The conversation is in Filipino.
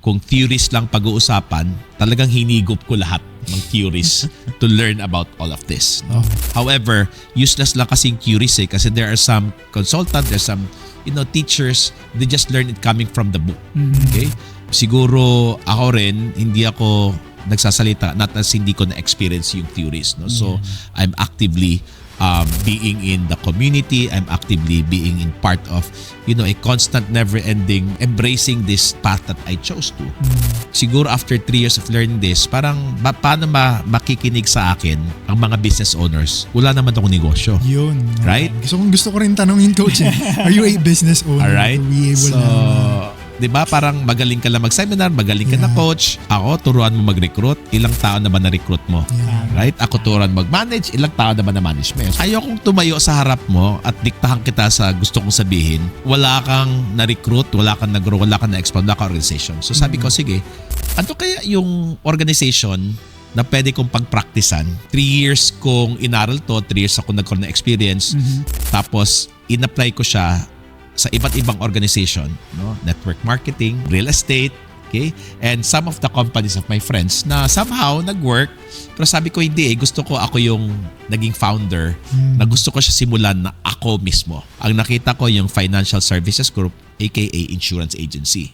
kung theories lang pag-uusapan, talagang hinigop ko lahat ng theories to learn about all of this. No? However, useless lang kasing theories kasi there are some consultant, there's some teachers, they just learn it coming from the book. Okay? Siguro ako rin, hindi ako nagsasalita not as hindi ko na-experience yung theories. No? So, I'm actively being in the community, I'm actively being in part of, a constant never-ending embracing this path that I chose to. Siguro after 3 years of learning this, parang paano makikinig sa akin ang mga business owners? Wala naman akong negosyo. Yun. Right? Gusto ko rin tanongin, Coach. Are you a business owner? Alright. To be able So, di ba parang magaling ka lang mag-seminar, magaling ka na coach. Ako, turuan mo mag-recruit. Ilang tao na ba na-recruit mo? Right? Ako turuan mag-manage. Ilang tao na ba na-management? Ayokong tumayo sa harap mo at diktahan kita sa gusto kong sabihin. Wala kang na-recruit, wala kang nag-grow, wala kang na-expand, wala kang organization. So sabi ko, sige, ano kaya yung organization na pwede kong pag-practicean? 3 years kong inaral to, 3 years ako nagkaroon ng experience. Tapos, in-apply ko siya sa iba't ibang organization, no? Network marketing, real estate, okay? And some of the companies of my friends na somehow nag-work, pero sabi ko hindi gusto ko ako yung naging founder, na gusto ko siya simulan na ako mismo. Ang nakita ko yung Financial Services Group, aka Insurance Agency.